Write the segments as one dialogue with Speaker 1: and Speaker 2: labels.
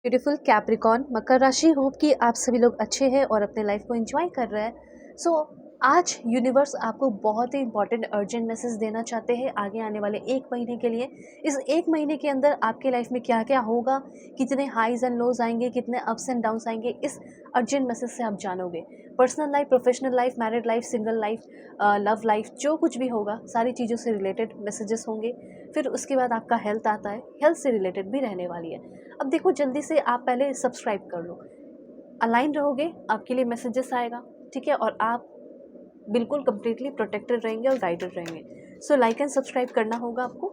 Speaker 1: Beautiful Capricorn मकर राशि, hope कि आप सभी लोग अच्छे हैं और अपने लाइफ को एंजॉय कर रहे हैं। आज यूनिवर्स आपको बहुत ही इंपॉर्टेंट अर्जेंट मैसेज देना चाहते हैं आगे आने वाले 1 महीने के लिए। इस 1 महीने के अंदर आपके लाइफ में क्या क्या होगा, कितने हाईज एंड लोज आएंगे, कितने अप्स एंड डाउन्स आएंगे, इस अर्जेंट मैसेज से आप जानोगे। Personal life, professional life, married life, single life, love life, जो कुछ भी होगा सारी चीज़ों से रिलेटेड मैसेजेस होंगे। फिर उसके बाद आपका हेल्थ आता है, हेल्थ से रिलेटेड भी रहने वाली है। अब देखो, जल्दी से आप पहले सब्सक्राइब कर लो, अलाइन रहोगे, आपके लिए मैसेजेस आएगा, ठीक है, और आप बिल्कुल कंप्लीटली प्रोटेक्टेड रहेंगे और गाइडेड रहेंगे। सो लाइक एंड सब्सक्राइब करना होगा आपको,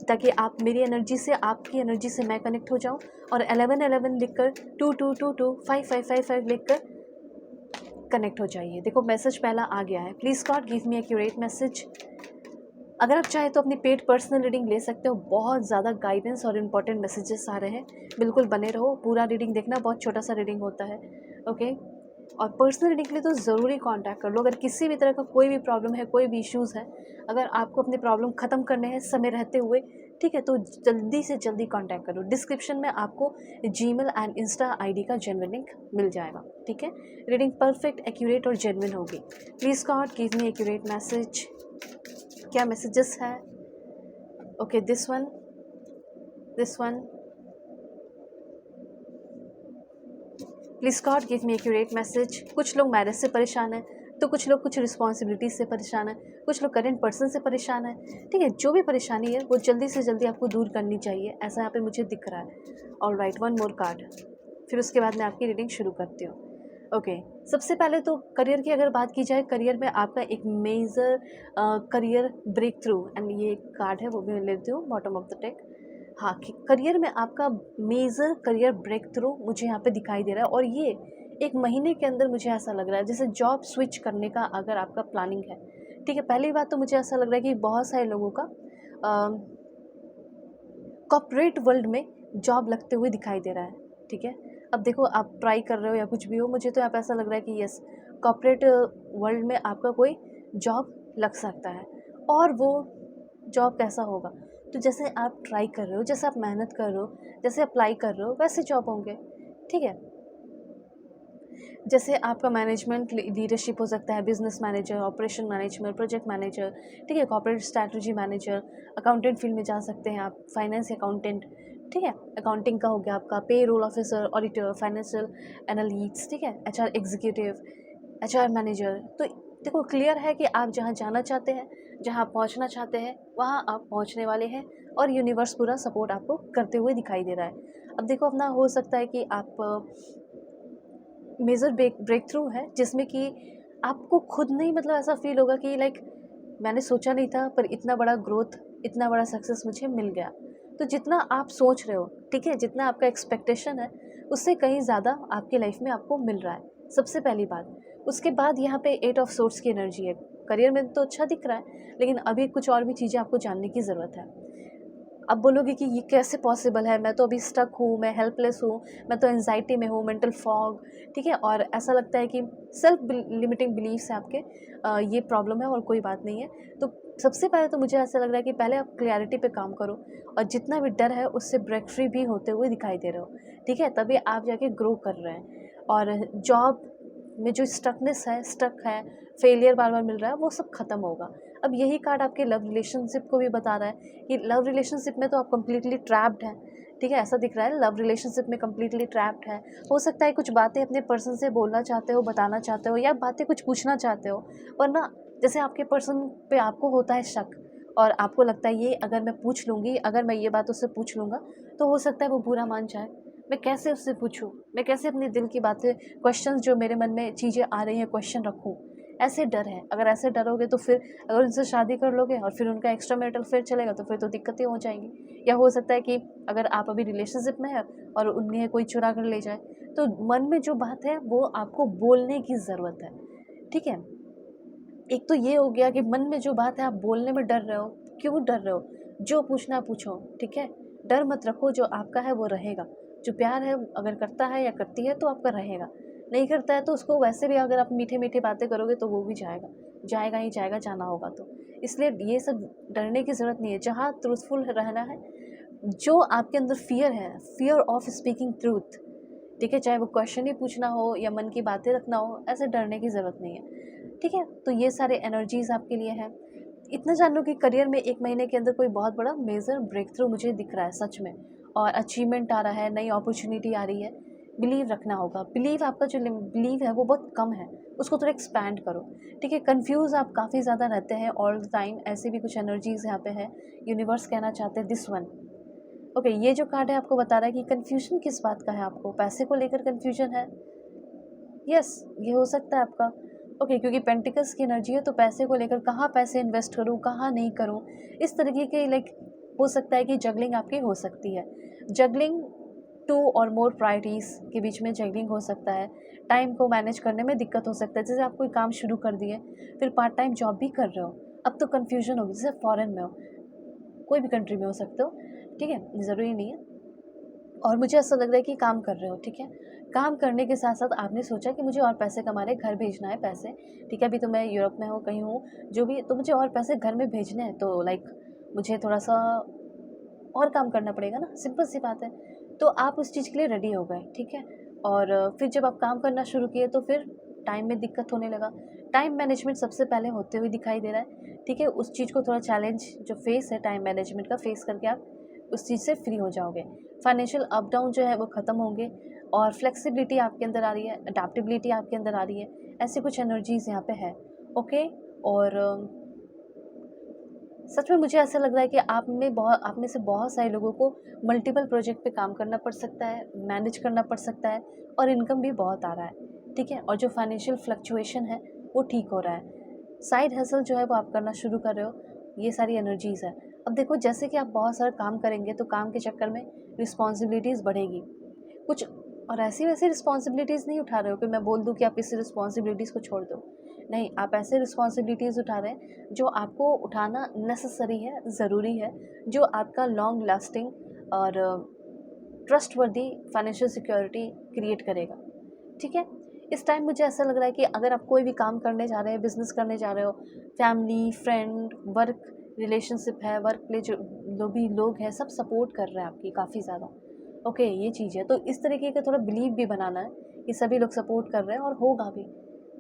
Speaker 1: ताकि आप मेरी एनर्जी से, आपकी एनर्जी से मैं कनेक्ट हो जाऊं। और 1111 लिखकर, 2222 5555 लिखकर कनेक्ट हो जाइए। देखो, मैसेज पहला आ गया है, please God give me accurate message. अगर आप चाहें तो अपनी पेड पर्सनल रीडिंग ले सकते हो, बहुत ज़्यादा गाइडेंस और इम्पॉर्टेंट मैसेजेस आ रहे हैं। बिल्कुल बने रहो, पूरा रीडिंग देखना, बहुत छोटा सा रीडिंग होता है, ओके। और पर्सनल रीडिंग के लिए तो ज़रूरी कांटेक्ट कर लो। अगर किसी भी तरह का कोई भी प्रॉब्लम है, कोई भी इश्यूज़ है, अगर आपको अपने प्रॉब्लम ख़त्म करने हैं समय रहते हुए, ठीक है, तो जल्दी से जल्दी कांटेक्ट करो। डिस्क्रिप्शन में आपको जीमेल एंड इंस्टा आईडी का जेन्युइन लिंक मिल जाएगा, ठीक है। रीडिंग परफेक्ट, एक्यूरेट और जेन्युइन होगी। Please God give me accurate message. क्या मैसेजेस है? Okay, this one, this one. Please God give me accurate message. कुछ लोग मैरिज से परेशान हैं, तो कुछ लोग कुछ रिस्पॉन्सिबिलिटीज से परेशान है, कुछ लोग करेंट पर्सन से परेशान है, ठीक है। जो भी परेशानी है वो जल्दी से जल्दी आपको दूर करनी चाहिए, ऐसा यहाँ पे मुझे दिख रहा है। All right, one more card, फिर उसके बाद मैं आपकी रीडिंग शुरू करती हूँ। ओके, सबसे पहले तो करियर की अगर बात की जाए, करियर में आपका एक major career breakthrough, and ये कार्ड है वो भी मैं लेती हूँ बॉटम ऑफ द टेक। हाँ, कि करियर में आपका मेजर करियर ब्रेक थ्रू मुझे यहाँ पे दिखाई दे रहा है, और ये 1 महीने के अंदर मुझे ऐसा लग रहा है जैसे जॉब स्विच करने का अगर आपका प्लानिंग है, ठीक है। पहली बात तो मुझे ऐसा लग रहा है कि बहुत सारे लोगों का कॉर्पोरेट वर्ल्ड में जॉब लगते हुए दिखाई दे रहा है, ठीक है। अब देखो, आप ट्राई कर रहे हो या कुछ भी हो, मुझे तो यहाँ पे ऐसा लग रहा है कि यस, कॉर्पोरेट वर्ल्ड में आपका कोई जॉब लग सकता है। और वो जॉब कैसा होगा, तो जैसे आप ट्राई कर रहे हो, जैसे आप मेहनत कर रहे हो, जैसे अप्लाई कर रहे हो, वैसे जॉब होंगे, ठीक है। जैसे आपका मैनेजमेंट लीडरशिप हो सकता है, business manager, operation manager, project manager, ठीक है, corporate strategy manager, accountant field में जा सकते हैं आप, फाइनेंस अकाउंटेंट, ठीक है। अकाउंटिंग का हो गया आपका, payroll officer, auditor, financial analyst, ठीक है, एचआर एग्जीक्यूटिव, एचआर मैनेजर। तो देखो, क्लियर है कि आप जहाँ जाना चाहते हैं, जहाँ आप पहुँचना चाहते हैं, वहाँ आप पहुँचने वाले हैं, और यूनिवर्स पूरा सपोर्ट आपको करते हुए दिखाई दे रहा है। अब देखो, अपना हो सकता है कि आप मेजर ब्रेक थ्रू है, जिसमें कि आपको खुद नहीं, मतलब ऐसा फील होगा कि लाइक मैंने सोचा नहीं था, पर इतना बड़ा ग्रोथ, इतना बड़ा सक्सेस मुझे मिल गया। तो जितना आप सोच रहे हो, ठीक है, जितना आपका एक्सपेक्टेशन है, उससे कहीं ज़्यादा आपकी लाइफ में आपको मिल रहा है, सबसे पहली बात। उसके बाद यहाँ पे 8 ऑफ सोर्ट्स की एनर्जी है। करियर में तो अच्छा दिख रहा है, लेकिन अभी कुछ और भी चीज़ें आपको जानने की ज़रूरत है। अब बोलोगे कि ये कैसे पॉसिबल है, मैं तो अभी स्टक हूँ, मैं हेल्पलेस हूँ, मैं तो एंजाइटी में हूँ, मेंटल फॉग, ठीक है, और ऐसा लगता है कि सेल्फ लिमिटिंग बिलीफ्स है आपके, ये प्रॉब्लम है और कोई बात नहीं है। तो सबसे पहले तो मुझे ऐसा लग रहा है कि पहले आप क्लैरिटी पे काम करो, और जितना भी डर है उससे ब्रेक फ्री भी होते हुए दिखाई दे रहे हो, ठीक है, तभी आप जाके ग्रो कर रहे हैं। और जॉब में जो स्टकनेस है, स्टक है, फेलियर बार बार मिल रहा है, वो सब खत्म होगा। अब यही कार्ड आपके लव रिलेशनशिप को भी बता रहा है कि लव रिलेशनशिप में तो आप कम्प्लीटली ट्रैप्ड हैं, ठीक है, ऐसा दिख रहा है, लव रिलेशनशिप में कम्प्लीटली ट्रैप्ड है। हो सकता है कुछ बातें अपने पर्सन से बोलना चाहते हो, बताना चाहते हो, या बातें कुछ पूछना चाहते हो, पर ना, जैसे आपके पर्सन पे आपको होता है शक, और आपको लगता है ये अगर मैं पूछ लूँगी, अगर मैं ये बात उससे पूछ लूँगा, तो हो सकता है वो बुरा मान जाए। मैं कैसे उससे पूछूँ, मैं कैसे अपने दिल की बातें, क्वेश्चंस जो मेरे मन में चीज़ें आ रही हैं, क्वेश्चन रखूँ, ऐसे डर है। अगर ऐसे डरोगे तो फिर अगर उनसे शादी कर लोगे और फिर उनका एक्स्ट्रा मैरिटल अफेयर चलेगा, तो फिर तो दिक्कतें हो जाएंगी। या हो सकता है कि अगर आप अभी रिलेशनशिप में है और उन्हें कोई चुरा कर ले जाए, तो मन में जो बात है वो आपको बोलने की ज़रूरत है, ठीक है। एक तो ये हो गया कि मन में जो बात है आप बोलने में डर रहे हो, क्यों डर रहे हो, जो पूछना पूछो, ठीक है। डर मत रखो, जो आपका है वो रहेगा। जो प्यार है अगर करता है या करती है तो आपका रहेगा, नहीं करता है तो उसको वैसे भी अगर आप मीठे मीठे बातें करोगे तो वो भी जाएगा, जाएगा ही जाएगा, जाना होगा तो। इसलिए ये सब डरने की ज़रूरत नहीं है। जहाँ ट्रूथफुल रहना है, जो आपके अंदर फियर है, फियर ऑफ स्पीकिंग ट्रूथ, ठीक है, चाहे वो क्वेश्चन ही पूछना हो या मन की बातें रखना हो, ऐसे डरने की ज़रूरत नहीं है, ठीक है। तो ये सारे एनर्जीज़ आपके लिए हैं। इतना जान लो कि करियर में 1 महीने के अंदर कोई बहुत बड़ा मेजर ब्रेक थ्रू मुझे दिख रहा है सच में, और अचीवमेंट आ रहा है, नई अपॉर्चुनिटी आ रही है। बिलीव रखना होगा। बिलीव, आपका जो बिलीव है वो बहुत कम है, उसको थोड़ा एक्सपैंड करो, ठीक है। कंफ्यूज आप काफ़ी ज़्यादा रहते हैं ऑल द टाइम, ऐसे भी कुछ एनर्जीज यहाँ पे है। यूनिवर्स कहना चाहते हैं दिस वन। ओके, ये जो कार्ड है आपको बता रहा है कि कन्फ्यूजन किस बात का है, आपको पैसे को लेकर कन्फ्यूजन है। यस, ये हो सकता है आपका। ओके, क्योंकि पेंटिकल्स की एनर्जी है, तो पैसे को लेकर कहाँ पैसे इन्वेस्ट करूँ, कहाँ नहीं करूँ, इस तरीके के लाइक हो सकता है कि जगलिंग आपकी हो सकती है। जगलिंग 2 और मोर प्रायोरिटीज़ के बीच में जगलिंग हो सकता है। टाइम को मैनेज करने में दिक्कत हो सकता है। जैसे आप कोई काम शुरू कर दिए, फिर पार्ट टाइम जॉब भी कर रहे हो, अब तो कन्फ्यूजन होगी। जैसे फॉरेन में हो, कोई भी कंट्री में हो सकते हो, ठीक है, ज़रूरी नहीं है। और मुझे ऐसा लग रहा है कि काम कर रहे हो, ठीक है। काम करने के साथ साथ आपने सोचा कि मुझे और पैसे कमाने, घर भेजना है पैसे, ठीक है। अभी तो मैं यूरोप में हूँ, कहीं हूँ, जो भी, तो मुझे और पैसे घर में भेजने हैं, तो लाइक मुझे थोड़ा सा और काम करना पड़ेगा ना, सिंपल सी बात है। तो आप उस चीज़ के लिए रेडी हो गए, ठीक है। और फिर जब आप काम करना शुरू किए तो फिर टाइम में दिक्कत होने लगा। टाइम मैनेजमेंट सबसे पहले होते हुए दिखाई दे रहा है, ठीक है। उस चीज़ को थोड़ा चैलेंज जो फेस है टाइम मैनेजमेंट का, फेस करके आप उस चीज़ से फ्री हो जाओगे। फाइनेंशियल अप डाउन जो है वो ख़त्म होंगे, और फ्लेक्सिबिलिटी आपके अंदर आ रही है, अडेप्टेबिलिटी आपके अंदर आ रही है। ऐसी कुछ एनर्जीज़ यहाँ पे है, ओके। और सच में मुझे ऐसा लग रहा है कि आप में से बहुत सारे लोगों को मल्टीपल प्रोजेक्ट पे काम करना पड़ सकता है, मैनेज करना पड़ सकता है, और इनकम भी बहुत आ रहा है, ठीक है। और जो फाइनेंशियल फ्लक्चुएशन है वो ठीक हो रहा है। साइड हसल जो है वो आप करना शुरू कर रहे हो, ये सारी एनर्जीज़ है। अब देखो, जैसे कि आप बहुत सारा काम करेंगे तो काम के चक्कर में रिस्पॉन्सिबिलिटीज़ बढ़ेगी कुछ, और ऐसी वैसी रिस्पॉन्सिबिलिटीज़ नहीं उठा रहे हो कि मैं बोल दूँ कि आप इस रिस्पॉन्सिबिलिटीज़ को छोड़ दो। नहीं, आप ऐसे रिस्पॉन्सिबिलिटीज़ उठा रहे हैं जो आपको उठाना नेसेसरी है, ज़रूरी है, जो आपका लॉन्ग लास्टिंग और ट्रस्टवर्दी फाइनेंशियल सिक्योरिटी क्रिएट करेगा, ठीक है। इस टाइम मुझे ऐसा लग रहा है कि अगर आप कोई भी काम करने जा रहे हैं, बिजनेस करने जा रहे हो, फैमिली, फ्रेंड, वर्क रिलेशनशिप है, वर्क प्लेस, जो भी लोग हैं सब सपोर्ट कर रहे हैं आपकी काफ़ी ज़्यादा। ओके, ये चीज़ है। तो इस तरीके का थोड़ा बिलीव भी बनाना है कि सभी लोग सपोर्ट कर रहे हैं, और होगा भी,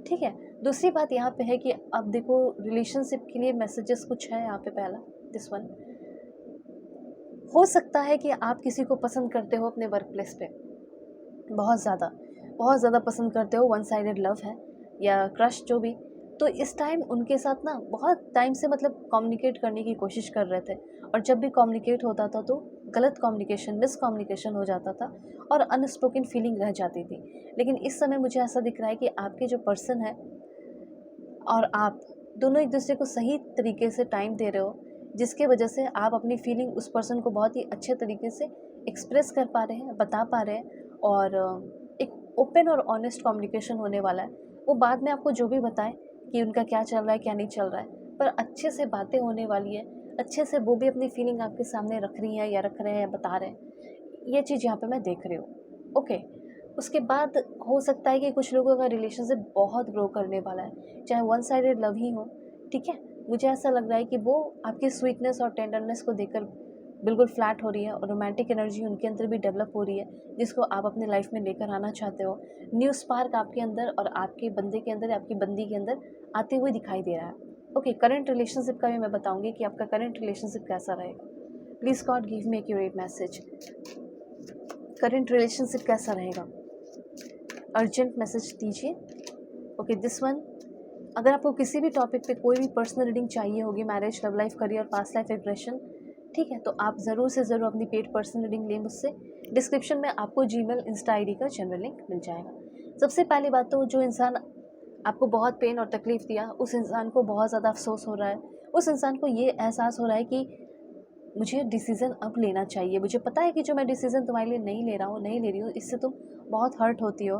Speaker 1: ठीक है। दूसरी बात यहाँ पे है कि अब देखो, रिलेशनशिप के लिए मैसेजेस कुछ है यहाँ पे। पहला, दिस वन, हो सकता है कि आप किसी को पसंद करते हो अपने वर्क प्लेस पे, बहुत ज़्यादा पसंद करते हो, वन साइडेड लव है या क्रश जो भी। तो इस टाइम उनके साथ ना बहुत टाइम से मतलब कम्युनिकेट करने की कोशिश कर रहे थे, और जब भी कम्युनिकेट होता था तो गलत कम्युनिकेशन, मिसकम्युनिकेशन हो जाता था, और अनस्पोकन फीलिंग रह जाती थी। लेकिन इस समय मुझे ऐसा दिख रहा है कि आपके जो पर्सन है और आप दोनों एक दूसरे को सही तरीके से टाइम दे रहे हो, जिसके वजह से आप अपनी फीलिंग उस पर्सन को बहुत ही अच्छे तरीके से एक्सप्रेस कर पा रहे हैं, बता पा रहे हैं, और एक ओपन और ऑनेस्ट कम्युनिकेशन होने वाला है। वो बाद में आपको जो भी बताएं कि उनका क्या चल रहा है, क्या नहीं चल रहा है, पर अच्छे से बातें होने वाली है, अच्छे से वो भी अपनी फीलिंग आपके सामने रख रही है, या रख रहे हैं, या बता रहे हैं। ये चीज़ यहाँ पे मैं देख रही हूँ, ओके। उसके बाद हो सकता है कि कुछ लोगों का रिलेशनशिप बहुत ग्रो करने वाला है, चाहे वन साइडेड लव ही हो, ठीक है। मुझे ऐसा लग रहा है कि वो आपकी स्वीटनेस और टेंडरनेस को देखकर बिल्कुल फ्लैट हो रही है, और रोमांटिक एनर्जी उनके अंदर भी डेवलप हो रही है, जिसको आप अपने लाइफ में लेकर आना चाहते हो। न्यू स्पार्क आपके अंदर और आपके बंदे के अंदर, आपकी बंदी के अंदर आते हुए दिखाई दे रहा है। ओके, करंट रिलेशनशिप का भी मैं बताऊंगी कि आपका करंट रिलेशनशिप कैसा रहेगा। Please God give me accurate message. Current relationship कैसा रहेगा, अर्जेंट मैसेज दीजिए। ओके, दिस वन, अगर आपको किसी भी टॉपिक पे कोई भी पर्सनल रीडिंग चाहिए होगी, marriage, love life, career, past life regression, ठीक है, तो आप ज़रूर से ज़रूर अपनी पेड पर्सनल रीडिंग लें मुझसे। डिस्क्रिप्शन में आपको जीमेल, इंस्टा आईडी का जनरल लिंक मिल जाएगा। सबसे पहली बात तो, जो इंसान आपको बहुत पेन और तकलीफ़ दिया, उस इंसान को बहुत ज़्यादा अफसोस हो रहा है। उस इंसान को ये एहसास हो रहा है कि मुझे डिसीज़न अब लेना चाहिए। मुझे पता है कि जो मैं डिसीज़न तुम्हारे लिए नहीं ले रहा हूँ, नहीं ले रही हूँ, इससे तुम बहुत हर्ट होती हो।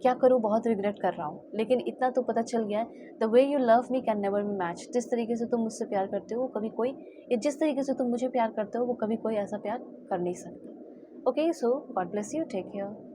Speaker 1: क्या करूँ, बहुत रिग्रेट कर रहा हूँ। लेकिन इतना तो पता चल गया है, the way you love me can never be match. जिस तरीके से तुम मुझसे प्यार करते हो, वो कभी कोई, या जिस तरीके से तुम मुझे प्यार करते हो, वो कभी कोई ऐसा प्यार कर नहीं सकता। Okay, so God bless you, take care.